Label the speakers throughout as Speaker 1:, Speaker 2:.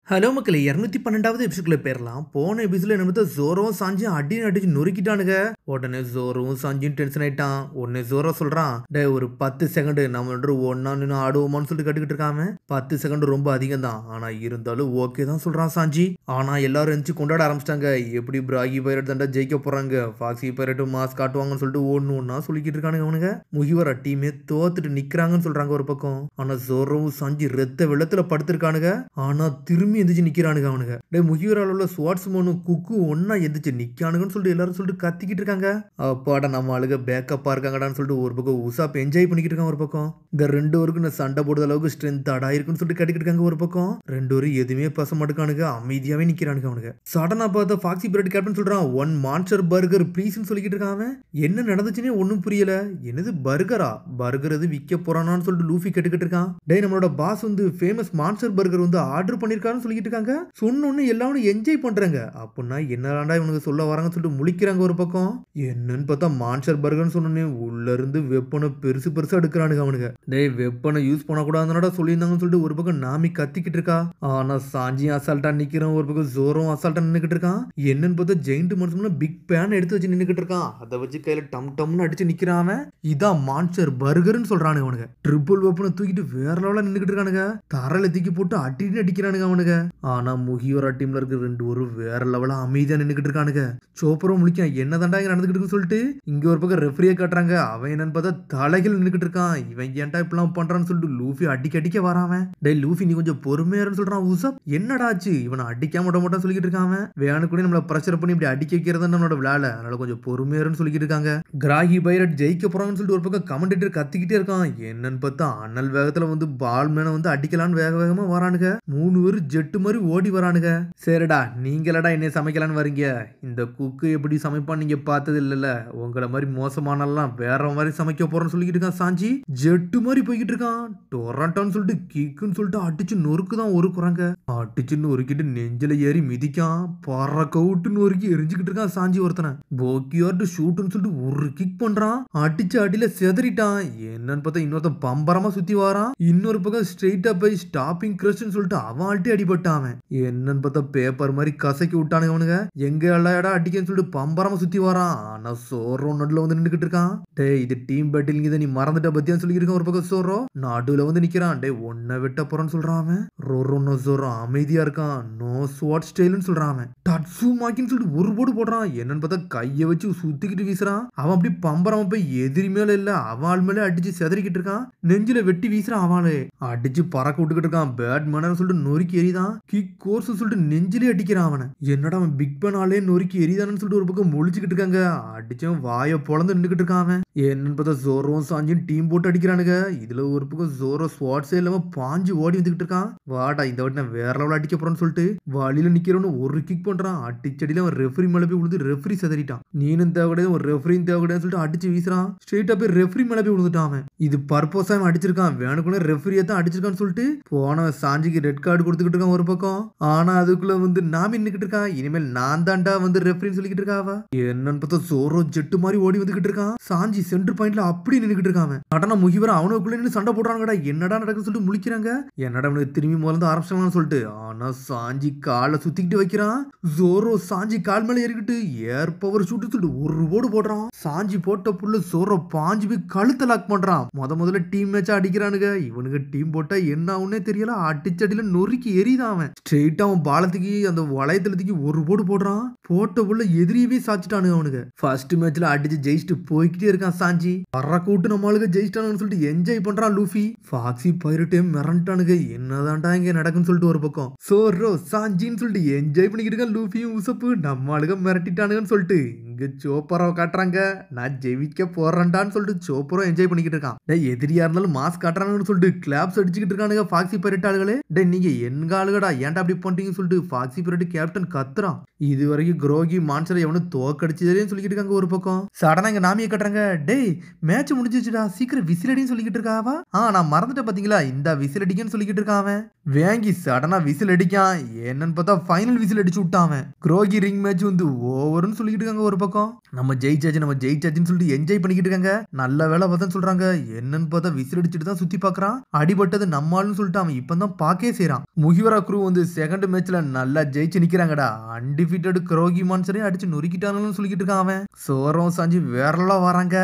Speaker 1: Hello மக்களே 212வது எபிசோட்ல போயிரலாம். போன எபிசோட்ல என்ன பார்த்தா ஜோரோவும் சாஞ்சியும் அடிச்சு நொறுக்கிட்டானுங்க. உடனே ஜோரோவும் சாஞ்சியும் டென்ஷன் ஆயிட்டான். உடனே ஜோரோ சொல்றான், டே ஒரு 10 செகண்ட் நம்ம ஒன்னா நின்று ஆடுவோமான்னு சொல்லிட்டு கட்டுக்கிட்டு இருக்காம. 10 செகண்ட் ரொம்ப அதிகம் தான், ஆனா இருந்தாலும் ஓகே தான் சொல்றான் சாஞ்சி. ஆனா எல்லாரும் இருந்துச்சு கொண்டாட ஆரம்பிச்சிட்டாங்க. எப்படி பிராகி பைரட் தாண்டா ஜெயிக்க போறாங்க, ஃபாக்ஸி பைரட் மாஸ் காட்டுவாங்கன்னு சொல்லிட்டு ஒன்னா சொல்லிக்கிட்டு இருக்கானுங்க. அவனுங்க முகிவர டீமே தோத்துட்டு நிக்கிறாங்கன்னு சொல்றாங்க ஒரு பக்கம். ஆனா ஜோரோவும் சாஞ்சி ரத்த வெள்ளத்துல படுத்திருக்கானுங்க. ஆனா திரும்பி எந்திரிச்சு நிக்கிறானுங்க அவனுங்க. டே முகிவரால உள்ள ஸ்வாட்ஸ்மனும் குக்கு ஒன்னா எந்திரிச்சு நிக்கானுங்கன்னு சொல்லிட்டு எல்லாரும் சொல்லிட்டு கத்திக்கிட்டு இருக்காங்க. அப்பாடா நம்ம ஆளுக பேக்கப்பா இருக்காங்கடான்னு சொல்லிட்டு ஒரு பக்கம் உசாப் என்ஜாய் பண்ணிக்கிட்டு இருக்காங்க ஒரு பக்கம். இந்த ரெண்டு பேருக்கு நான் சண்டை போடுற அளவுக்கு ஸ்ட்ரென்த் அடா இருக்குன்னு சொல்லிட்டு கட்டிக்கிட்டு இருக்காங்க ஒரு பக்கம். ரெண்டு பேரும் எதுவுமே பேச மாட்டுக்கானுங்க, அமைதியாவே நிக்கிறானுங்க அவனுங்க. சடனா பார்த்தா ஃபாக்ஸி பிரெட் கேப்டன் சொல்றான், ஒன் மான்ஸ்டர் பர்கர் ப்ளீஸ்னு சொல்லிக்கிட்டு இருக்கான். என்ன நடந்துச்சுன்னே ஒன்னும் புரியல. என்னது பர்கரா? பர்கர் எது விற்க போறானான்னு சொல்லிட்டு லூஃபி கேட்டுக்கிட்டு இருக்கான். டே நம்மளோட பாஸ் வந்து ஃபேமஸ் மான்ஸ்டர் பர்கர் வந்து ஆர்டர் பண்ணிருக்கான்னு சொல்லிட்டு இருக்காங்க. சொன்னோன்னு எல்லாரும் என்ஜாய் பண்றாங்க. அப்படின்னா என்னடா இவனுக்கு சொல்ல வராங்கன்னு சொல்லிட்டு முழிக்கிறாங்க ஒரு பக்கம். என்னன்னு பார்த்தா மான்ஸ்டர் பர்கர்னு சொன்னோன்னே உள்ள இருந்து வெப்பனை பெருசு பெருசா எடுக்கிறானுங்க அவனுங்க. டேய் வெப்பனை யூஸ் பண்ணக்கூடாதுன்னடா சொல்லியிருந்தாங்கன்னு சொல்லிட்டு ஒரு பக்கம் நாமி கத்திக்கிட்டு இருக்கா. ஆனா சாஞ்சியும் அசால்ட்டா நிக்கிறான். ஒரு பக்கம் ஜோரும் அசால்ட்டா நின்னுக்கிட்டு இருக்கான். என்னன்னு பார்த்தா ஜெயிண்ட் மனுஷன் பிக் பேன் எடுத்து வச்சு நின்னுக்கிட்டு இருக்கான். அதை வச்சு கையில டம் டம்னு அடிச்சு நிக்கிறான். இதான் மான்ஸ்டர் பர்கர்னு சொல்றானுங்க அவனுங்க. ட்ரிபிள் வெப்பனை தூக்கிட்டு வேற லெவலா நின்னுக்கிட்டு இருக்கானுங்க. தரையில தூக்கி போட்டு அடின்னு அடிக்கிறானுங்க அவனுங்க. ஆனா முகியோரா டீம்ல இருக்க ரெண்டு ஒரு வேற லெவலா அமைதியா நின்னுக்கிட்டு இருக்கானுங்க. சோப்பரும் முழிக்க என்னதாண்டா இங்க நடந்துகிட்டு சொல்லிட்டு இங்க ஒரு பக்கம் ரெஃப்ரியை காட்டுறாங்க. அவன் என்னன்னு பார்த்தா தலைகள் நின்னுக்கிட்டு இருக்கான். இவன் ஏன்டா இப்பெல்லாம் பண்றான்னு சொல்லிட்டு லூஃபி அடிக்க வராவன். டேய் லூஃபி நீ கொஞ்சம் பொறுமையாருன்னு சொல்றான். உசப் என்னடா ஆச்சு? இவனை அடிக்காம மாட்டான் சொல்லிக்கிட்டு இருக்கான். வேணு கூட நம்மள பிரஷர் பண்ணி இப்படி அடிக்க வைக்கிறது நம்மளோட விளையாட, அதனால கொஞ்சம் பொறுமையாருன்னு சொல்லிக்கிட்டு இருக்காங்க. கிராகி பைரட் ஜெயிக்க போறாங்கன்னு சொல்லிட்டு ஒரு பக்கம் கமெண்டேட்டர் கத்திக்கிட்டே இருக்கான். என்னன்னு பார்த்தா அண்ணல் வேகத்துல வந்து பால் மேன வந்து அடிக்கலான்னு வேகமா வரானுங்க. 3 பேர் ஜெட்டு மாதிரி ஓடி வரானுங்க. சரிடா நீங்களடா என்ன சமைக்கலான்னு வரீங்க? இந்த குக்கு எப்படி சமைப்பான்னு நீங்க பார்த்தது இல்லைல்ல, உங்களை மாதிரி மோசமானலாம் வேற மாதிரி சமைக்க போறேன்னு சொல்லிக்கிட்டு இருக்கான். சாஞ்சி ஜெட்டு மாதிரி போய்கிட்டு இருக்கான். டொரண்டான்னு சொல்லிட்டு கிக்குன்னு சொல்லிட்டு அடிச்சு நொறுக்கு தான் ஒரு குறாங்க. அடிச்சு நொறுக்கிட்டு நெஞ்சில ஏறி மிதிக்கான். பறக்க விட்டு நொறுக்கி எரிஞ்சுக்கிட்டு இருக்கான் சாஞ்சி ஒருத்தனை. போக்கியார்ட்டு ஷூட்டுன்னு சொல்லிட்டு ஒரு கிக் பண்றான். அடிச்சு அடியில செதறிட்டான். என்னன்னு பார்த்தா இன்னொருத்தன் பம்பரமா சுத்தி வாரான். இன்னொரு பக்கம் ஸ்ட்ரெயிட்டா போய் ஸ்டாப்பிங் கிரஷ்ன்னு சொல்லிட்டு அவன் ஆல்ட்டி அடிபட்டான். என்னன்னு பார்த்தா பேப்பர் மாதிரி கசக்கி விட்டானுங்க அவனுங்க. எங்க எல்லாடா அடிக்கன்னு சொல்லிட்டு பம்பரமா சுத்தி வரான். ஆனா சோரோ நடுல வந்து நின்னுக்கிட்டு இருக்கான். டேய் இது டீம் பேட்டில் இதை நீ மறந்துட்ட பத்தியான்னு சொல்லியிருக்கான் ஒரு பக்கம். சோரோ நடுல வந்து நிக்கிறான். டேய் ஒன்ன வெட்ட போறான்னு சொல்றான் அவன். ரோரோன்னு சோரோ அமைதியா இருக்கான். நோ ஸ்வாட் ஸ்டைல்னு சொல்றான் அவன். டட்சு மாக்கின்னு சொல்லிட்டு ஒரு போடு போடுறான். என்னன்னு பார்த்தா கையை வச்சு சுத்திக்கிட்டு வீசுறான். அவன் அப்படி பம்பரமா போய் எதிரி மேல இல்ல அவள் மேல அடிச்சு செதறிக்கிட்டு இருக்கான். நெஞ்சில வெட்டி வீசுறான். அவளே அடிச்சு பறக்க விட்டுக்கிட்டு இருக்கான். பேட் மேனு சொல்லிட்டு நொறுக்கி எரிதான். கிக் கோர்ஸ் சொல்லிட்டு நெஞ்சிலே அடிக்கிறான் அவனை. என்னடா அவன் பிக் பேனாலே நொறுக்கி எரிதானு சொல்லிட்டு ஒரு பக்கம் முழிச்சுக்கிட்டு இருக்காங்க. அடிச்சவன் வாயை பொழந்து நின்றுக்கிட்டு இருக்கான் அவன். என்னன்னு பார்த்தா ஜோரோவும் சாஞ்சும் டீம் போட்டு அடிக்கிறானுங்க. இதுல ஒரு பக்கம் ஜோரோ ஸ்வாட்ஸே இல்லாம பாஞ்சு ஓடி வந்துகிட்டு இருக்கான். வாடா இந்த வாட்டி நான் வேற லெவலில் அடிக்க போறேன்னு சொல்லிட்டு வழியில நிக்கிறவனு ஒரு கிக் பண்றான். அடிச்சடியில அவன் ரெஃப்ரி மேல போய் விழுந்து ரெஃப்ரி செதறிட்டான். நீனும் தேவையாது ஒரு ரெஃப்ரியும் தேவையாது சொல்லிட்டு அடிச்சு வீசுறான். ஸ்ட்ரெயிட்டா போய் ரெஃப்ரி மேல போய் விழுந்துட்டான் அவன். இது பர்பஸா அவன் அடிச்சிருக்கான். வேணுக்குள்ள ரெஃப்ரியை தான் அடிச்சிருக்கான்னு சொல்லிட்டு போன சாஞ்சிக்கு ரெட் கார்டு கொடுத்துக்கிட்டு இருக்கான் ஒரு பக்கம். ஆனா அதுக்குள்ள வந்து நாம நின்னுக்கிட்டு இருக்கா. இனிமேல் நான் தாண்டா வந்து ரெஃப்ரின்னு சொல்லிக்கிட்டு இருக்காவா. என்னன்னு பார்த்தா ஜோரோ ஜெட்டு மாதிரி ஓடி வந்துகிட்டு இருக்கான். சாஞ்சி சென்டர் பாயிண்ட்ல அப்படி நின்னுக்கிட்டு இருக்கான். நடன முகிவர அவனுக்குள்ள நின்று சண்டை போடுறாங்கடா. என்னடா நடக்குன்னு சொல்லிட்டு முழிக்கிறாங்க. என்னடா அவனுக்கு திரும்பி முதல்ல ஆரம்பிச்சாங்கன்னு சொல்லிட்டு. ஆனா சாஞ்சி காலை சுத்திக்கிட்டு வைக்கிறான். ஜோரோ சாஞ்சி கால் மேல ஏறிக்கிட்டு ஏர் பவர் ஷூட் சொல்லிட்டு ஒரு ஓடு போடுறான். சாஞ்சி போட்ட புள்ள ஜோரோ பாஞ்சு போய் கழுத்தை லாக் பண்றான். முதல்ல டீம் மேட்சா அடிக்கிறானுங்க. இவனுக்கு டீம் போட்டா என்ன ஆகுன்னே தெரியல. அடிச்சடியில நொறுக்கி எரிதான் அவன். ஸ்ட்ரெயிட்டா அவன் பாலத்துக்கு அந்த வளையத்துலத்துக்கு ஒரு போடு போடுறான். போட்ட உள்ள எதிரியவே சாச்சிட்டானுங்க அவனுக்கு. ஃபர்ஸ்ட் மேட்ச்ல அடிச்சு ஜெயிச்சுட்டு போய்கிட்டே இருக்கான் சாஞ்சி. பறக்க விட்டு நம்மளுக்கு ஜெயிச்சிட்டானுன்னு சொல்லிட்டு என்ஜாய் பண்றான் லூஃபி. ஃபாக்ஸி பைரட்டே மிரண்டானுங்க. என்னதான்டா இங்க நடக்குன்னு சொல்லிட்டு ஒரு பக்கம் சோரோ சாஞ்சின்னு சொல்லிட்டு என்ஜாய் பண்ணிக்கிட்டு இருக்கான் லூஃபியும் உசப்பு. நம்மளுக்கு மிரட்டிட்டானுங்கன்னு சொல்லிட்டு இங்க சோப்பரோ காட்டுறாங்க. நான் ஜெயிக்க போறேன்டான்னு சொல்லிட்டு சோப்பரோ என்ஜாய் பண்ணிக்கிட்டு இருக்கான். டேய் எதிரியா இருந்தாலும் மாஸ் காட்டுறாங்கன்னு சொல்லிட்டு கிளாப்ஸ் அடிச்சுக்கிட்டு இருக்கானுங்க ஃபாக்ஸி பைரட் ஆளுகளே. டேய் நீங்க எங்க ஆளுகடா ஏன்டா அப்படி பண்றீங்கன்னு சொல்லிட்டு ஃபாக்ஸி பைரட் கேப்டன் கத்துறான். இது வரைக்கும் குரோகி மான்சரை எவனும் தோக்கடிச்சதேன்னு சொல்லிக்கிட்டு இருக்காங்க ஒரு பக்கம். சடனா இங்க நாமியை கட்டுறாங்க. டேய் மேட்ச் முடிஞ்சிச்சுடா சீக்கிரம் விசிலடின்னு சொல்லிக்கிட்டு இருக்காவா. நான் மறந்துட்டேன் பாத்தீங்களா இந்த விசிலடிக்கன்னு சொல்லிக்கிட்டு இருக்கான். வேங்கி சடனா விசில் அடிக்கான். என்னன்னு பார்த்தா ஃபைனல் விசில் அடிச்சு விட்டான். குரோகி ரிங் மேட்ச் வந்து ஓவர்னு சொல்லிக்கிட்டு இருக்காங்க ஒரு பக்கம். நம்ம ஜெயிச்சாச்சுன்னு சொல்லிட்டு என்ஜாய் பண்ணிக்கிட்டு இருக்காங்க. நல்ல வேலை பார்த்தா சொல்றாங்க. என்னன்னு பார்த்தா விசில் அடிச்சுட்டு தான் சுத்தி பாக்குறான். அடிபட்டது நம்மாலும் சொல்லிட்டு அவன் இப்பதான் பாக்கே செய்யறான். முகிவரா குரூ வந்து செகண்ட் மேட்ச்ல நல்லா ஜெயிச்சு நிக்கிறாங்கடா. அன்டிஃபீட்டட் குரோகி மான்சரே அடிச்சு நொறுக்கிட்டானு சொல்லிக்கிட்டு இருக்கான் அவன். சோரம் சாஞ்சி வேறலாம் வராங்க.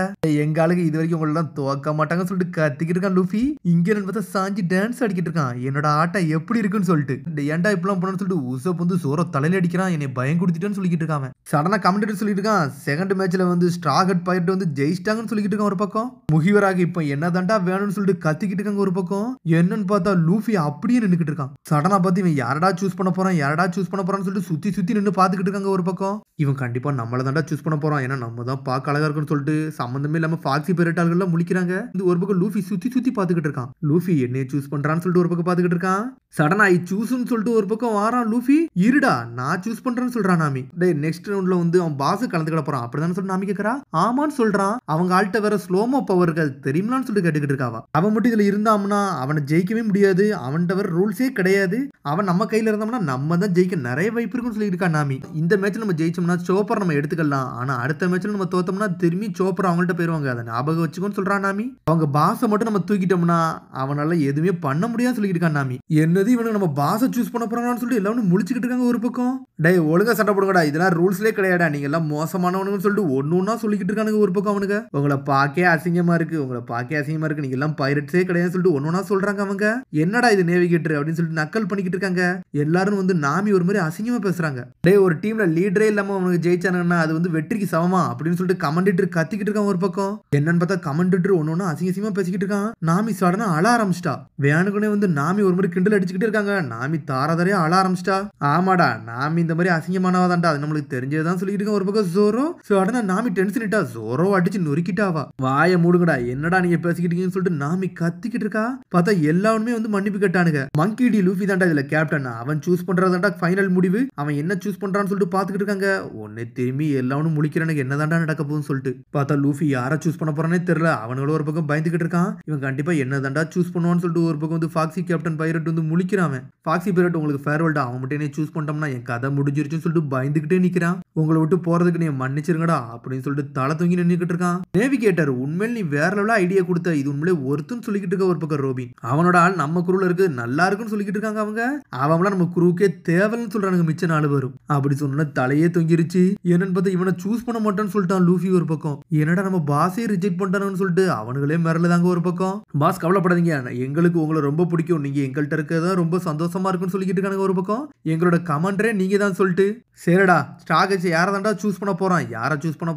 Speaker 1: எங்க ஆளுக்கு இது வரைக்கும் உங்களெல்லாம் துவக்க மாட்டாங்கன்னு சொல்லிட்டு கத்திக்கிட்டு இருக்கான் லூஃபி. இங்க பார்த்தா சாஞ்சி டான்ஸ் அடிக்கிட்டு இருக்கான். என்னோட ஆட்டம் எப்படி இருக்குன்னு சொல்லிட்டு ஏன்டா இப்பெல்லாம் பண்ணு சொல்லிட்டு உசப் வந்து சோர தலையில அடிக்கிறான். என்னை பயம் கொடுத்துட்டேன்னு சொல்லிக்கிட்டு இருக்கான். சடனா கமெண்ட் சொல்லிட்டு இருக்கான். செகண்ட் மேட்ச்ல வந்து ஸ்ட்ராகட் பைரட் வந்து ஜெயிச்சிட்டாங்கன்னு சொல்லிக்கிட்டு இருக்கான் ஒரு பக்கம். முகிவராக இப்ப என்ன தாண்டா வேணும்னு சொல்லிட்டு கத்திக்கிட்டு இருக்காங்க ஒரு பக்கம். என்னன்னு பார்த்தா லூஃபி அப்படியே நின்னுக்கிட்டு இருக்கான். சடனா பார்த்து இவன் யாரடா சூஸ் பண்ண போறான்னு சொல்லிட்டு சுத்தி நின்று பாத்துக்கிட்டு இருக்காங்க ஒரு பக்கம். இவன் கண்டிப்பா நம்மள தாண்டா சூஸ் பண்ண போறான். ஏன்னா நம்ம தான் பார்க்க அழகா இருக்குன்னு சொல்லிட்டு சம்பந்தமே இல்லாம ஃபாக்ஸி பெரட்டாள்கள் முழிக்கிறாங்க. இந்த ஒரு பக்கம் லூஃபி சுத்தி பாத்துக்கிட்டு இருக்கான். லூஃபி என்னைய சூஸ் பண்றான்னு சொல்லிட்டு ஒரு பக்கம் பாத்துக்கிட்டு இருக்கான். சடனா ஐ சூஸ்னு சொல்லிட்டு ஒரு பக்கம் வாரான் லூஃபி. இருடா நான் சூஸ் பண்றேன்னு சொல்றான் நாமி. டேய் நெக்ஸ்ட் ரவுண்ட்ல வந்து அவன் பாஸ் கலந்துக்கிட போறான் அப்படிதான் சொல்லிட்டு நாமி கேக்குறா. ஆமான்னு சொல்றான். அவங்க ஆள்கிட்ட வேற ஸ்லோமோ பவர் இருக்காது தெரியுமான்னு சொல்லிட்டு கேட்டுக்கிட்டு இருக்காவா. அவன் மட்டும் இதுல இருந்தாம்னா அவனை ஜெயிக்கவே முடியாது. அவன்கிட்ட வேற ரூல்ஸே கிடையாது. அவன் நம்ம கையில இருந்தோம்னா நம்ம தான் ஜெயிக்க நிறைய வாய்ப்பு இருக்குன்னு சொல்லிட்டு இருக்கா நாமி. இந்த மேட்ச்ல நம்ம ஜெயிச்சோம்னா சோப்பர் நம்ம எடுத்துக்கலாம். ஆனா அடுத்த மேட்ச்ல நம்ம தோத்தோம்னா திரும்பி சோப்பர் அவங்கள்ட்ட போயிருவாங்க. அதை ஞாபகம் வச்சுக்கோன்னு சொல்றான் நாமி. அவங்க பாஸை மட்டும் நம்ம தூக்கிட்டோம்னா அவனால எதுவுமே பண்ண முடியாது சொல்லிட்டு இருக்கான் நாமி. என்னது இவனுக்கு நம்ம பாஸை சூஸ் பண்ண போறான்னு சொல்லிட்டு எல்லாரும் முழிச்சுக்கிட்டு இருக்காங்க ஒரு பக்கம். டே ஒழுங்கா சண்டை போடுங்கடா. இதெல்லாம் ரூல்ஸ்லேயே கிடையாடா. நீங்க எல்லாம் மோசமானவனுன்னு சொல்லிட்டு ஒன்னொன்னா சொல்லிக்கிட்டு இருக்கானுங்க ஒரு பக்கம். அவனுங்க உங்களை பாக்கே அசிங்கமா இருக்கு. நீங்க எல்லாம் பைரட்ஸே கிடையாதுன்னு சொல்லிட்டு ஒன்னொன்னா சொல்றாங்க அவங்க. என்னடா இது நேவிகேட்டர் அப்படின்னு சொல்லிட்டு நக்கல் பண்ணிக்கிட்டு இருக்காங்க. எல்லாரும் வந்து நாமி ஒரு மாதிரி அசிங்கமா பேசுறாங்க. டே ஒரு டீம்ல லீடரே இல்லாம அவனுக்கு ஜெயிச்சானுங்கன்னா அது வந்து வெற்றிக்கு சமமா அப்படின்னு சொல்லிட்டு கமெண்டேட்டர் கத்திக்கிட்டு இருக்கான் ஒரு பக்கம். என்னன்னு பார்த்தா கமெண்டேட்டர் ஒன்னொன்னு அசிங்கமா பேசிக்கிட்டு இருக்கான். நாமி சடனா அழ ஆரம்பிச்சிட்டா. வேணுக்குனே வந்து நாமி ஒரு மாதிரி கிண்டல் அடிச்சுக்கிட்டு இருக்காங்க. நாமி தாரதாரியா அழ ஆரம்பிச்சிட்டா. ஆமாடா நாமி இந்த மாதிரி அசிங்கமானவாதான்டா. அது நம்மளுக்கு தெரிஞ்சதான் சொல்லிட்டு இருக்கான் ஒரு பக்கம் ஜோரோ. சடனா நாமி டென்ஷன் இட்டா. ஜோரோ அடிச்சு நொறுக்கிட்டாவா. வாய மூடுங்கடா என்னடா நீங்க பேசிக்கிட்டீங்கன்னு சொல்லிட்டு நாமி கத்திக்கிட்டு இருக்கா. பார்த்தா எல்லாருமே வந்து மன்னிப்பு கேட்டானுங்க. மங்கி டி லூஃபி தான்டா இதுல கேப்டன். அவன் சூஸ் பண்றதாண்டா ஃபைனல் முடிவு. அவன் என்ன சூஸ் பண்றான்னு சொல்லிட்டு பாத்துக்கிட்டு இருக்காங்க. உன்னை திரும்பி எல்லாரும் முழிக்கிறானுங்க என்னதான்டா நடக்க போகுதுன்னு சொல்லிட்டு. பார்த்தா லூஃபி யாரை சூஸ் பண்ண போறானே தெரியல. அவனோட ஒரு பக்கம் பயந்துகிட்டு இருக்கான். இவன் கண்டிப்பா என்னதான்டா சூஸ் பண்ணுவான்னு சொல்லிட்டு ஒரு பக்கம் வந்து ஃபாக்ஸி கேப்டன் பைரட் வந்து முழிக்கிறான். ஃபாக்ஸி பைரட் உங்களுக்கு ஃபேர்வெல்டா. அவன் மட்டும் என்ன சூஸ் பண்ணிட்டோம்னா என் கதை முடிஞ்சிருச்சுன்னு சொல்லிட்டு பயந்துகிட்டே நிக்கிறான். உங்களை விட்டு போறதுக்கு நீ மன்னிச்சிருங்கடா அப்படின்னு சொல்லிட்டு தலை தூங்கி நின்னுக்கிட்டு இருக்கான். நேவிகேட்டர் உண்மையில நீ வேற லெவலா ஐடியா கொடுத்த. இது உண்மையிலே ஒருத்தன்னு சொல்லிக்கிட்டு இருக்க ஒரு பக்கம் ரோபின். அவனோட ஆள் நம்ம குரூல இருக்கு நல்லா இருக்குன்னு சொல்லிக்கிட்டு இருக்காங்க அவங்க. அவங்கள நம்ம குரூக்கே தேவைன்னு சொல்றானுங்க மிச்ச 4 பேரும். அப்படி சொன்ன தலையே தொங்கிருச்சு. என்னன்னு பார்த்தா இவனை சூஸ் பண்ண மாட்டான்னு சொல்லிட்டான் லூஃபி ஒரு பக்கம். என்னடா நம்ம பாஸே ரிஜெக்ட் பண்ணிட்டானு சொல்லிட்டு அவனுங்களே மிரளதாங்க ஒரு பக்கம். பாஸ் கவலைப்படாதீங்க எங்களுக்கு உங்களை ரொம்ப பிடிக்கும். நீங்க எங்கள்கிட்ட இருக்கதான் ரொம்ப சந்தோஷமா இருக்குன்னு சொல்லிக்கிட்டு இருக்காங்க ஒரு பக்கம். எங்களோட கமாண்டரே நீங்க தான் சொல்லிட்டு சரிடா ஸ்டாக் யாரை தாண்டா சூஸ் பண்ண போறான் யாரை சூஸ் பண்ண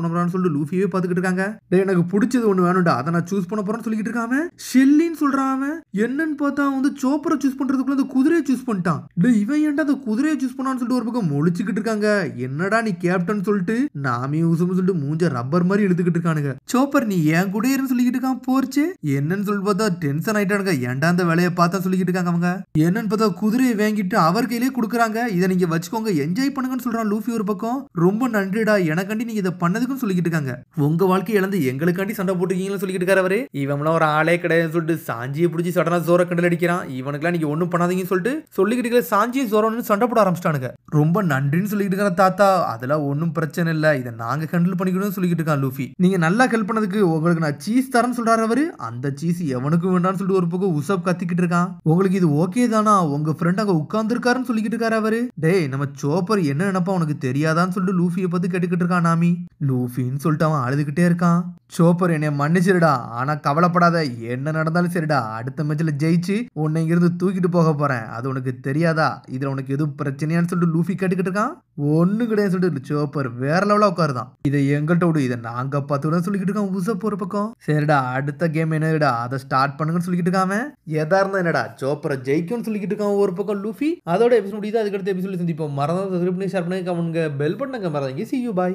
Speaker 1: போறான்னு சொல்லிட்டு லூஃபியே பாத்துக்கிட்டு இருக்காங்க. எனக்கு பிடிச்சது ஒண்ணு வேணும்டா அதை நான் சூஸ் பண்ண போறேன்னு சொல்லிக்கிட்டு இருக்காம ஷெல்லின்னு சொல்றான். என்னன்னு பார்த்தா வந்து சோப்பரை சூஸ் பண்றதுக்குள்ள அந்த குதிரையை சூஸ் பண்ணிட்டான். இவன் ஏன்டா அந்த குதிரையை சூஸ் பண்ணான்னு சொல்லிட்டு ஒரு பக்கம் முழிச்சுக்கிட்டு இருக்காங்க. என்னடா நீ கேப்டன் சொல்லிட்டு நாமி ஊசும் சொல்லிட்டு மூஞ்ச ரப்பர் மாதிரி இழுத்துக்கிட்டு இருக்கானுங்க. சோப்பர் நீ ஏன் கூட சொல்லிக்கிட்டு இருக்கான் போர்ச்சு. என்னன்னு சொல்லி பார்த்தா டென்ஷன் ஆயிட்டானுங்க. ஏன்டா அந்த வேலையை பார்த்தா சொல்லிக்கிட்டு இருக்காங்க அவங்க. என்னன்னு பார்த்தா குதிரையை வாங்கிட்டு அவர் கையிலே கொடுக்குறாங்க. இதை நீங்க வச்சுக்கோங்க என்ஜாய் பண்ணுங்கன்னு சொல்றான் லூஃபி ஒரு பக்கம். ரொம்ப நன்றிடா எனக்காண்டி நீங்க இதை பண்ணதுக்குன்னு சொல்லிக்கிட்டு இருக்காங்க. உங்க வாழ்க்கையை இழந்து எங்களுக்காண்டி சண்டை போட்டுருக்கீங்கன்னு சொல்லிக்கிட்டு இருக்காரு அவரு. இவன்லாம் ஒரு ஆளே கிடையாதுன்னு சொல்லிட்டு சாஞ்சியை பிடிச்சி சடனா ஜோர கண்டல் அடிக்கிறான். இவனுக்குலாம் நீங்க ஒண்ணும் பண்ணாதீங்கன்னு சொல்லிக்கிட்டு இருக்கிற சாஞ்சியை ஜோரன்னு சண்டை போட ஆரம்பிச்சிட்டானுங்க. ரொம்ப நன்றின்னு சொல்லிக்கிட்டு இருக்கான தாத்தா. அதெல்லாம் ஒன்னும் பிரச்சனை இல்ல. இதை நாங்க ஹேண்டில் பண்ணிக்கணும்னு சொல்லிக்கிட்டு இருக்கான் லூஃபி. நீங்க நல்லா ஹெல்ப் பண்ணதுக்கு உங்களுக்கு நான் சீஸ் தரேன்னு சொல்றாரு அவரு. அந்த சீஸ் எவனுக்கு வேண்டாம்னு சொல்லிட்டு ஒரு பக்கம் உசப் கத்திக்கிட்டு இருக்கான். உங்களுக்கு இது ஓகே தானா உங்க ஃப்ரெண்ட் அங்க உட்கார்ந்து இருக்காருன்னு சொல்லிக்கிட்டு இருக்காரு அவரு. டேய் நம்ம சோப்பர் என்ன நினைப்பா உனக்கு தெரியாதான்னு சொல்லிட்டு லூஃபியை பத்தி கேட்டுக்கிட்டு இருக்கான் நாமி. லூஃபின்னு சொல்லிட்டு அவன் அழுதுகிட்டே இருக்கான். சோப்பர் என்னைய மன்னிச்சிருடா. ஆனா கவலைப்படாத என்ன நடந்தாலும் சரிடா. அடுத்த மேட்ச்ல ஜெயிச்சு உன்னை இங்கிருந்து தூக்கிட்டு போக போறேன். அது உனக்கு தெரியாதா? இதுல உனக்கு எதுவும் பிரச்சனையான்னு சொல்லிட்டு லூஃபி கேட்டுக்கிட்டு இருக்கான். ஒண்ணு கிடையாது சொல்லிட்டு சோப்பர் வேற லெவலா உட்காருதான். இதை எங்கள்கிட்ட விடு இதை நாங்க பார்த்து சொல்லிக்கிட்டு இருக்கான் உசப் ஒரு பக்கம். சரிடா அடுத்த கேம் என்னடா அதை ஸ்டார்ட் பண்ணுங்கன்னு சொல்லிக்கிட்டு இருக்காம. எதா இருந்தா என்னடா சோப்பரை ஜெயிக்கும்னு சொல்லிக்கிட்டு இருக்கான் ஒரு பக்கம் லூஃபி. அதோட எபிசோட் முடியுது. அதுக்கடுத்த எபிசோட் சந்திப்போம். மறந்து ஷேர் பண்ணுங்க. பெல் பட்டனை மறந்துங்க. See you bye.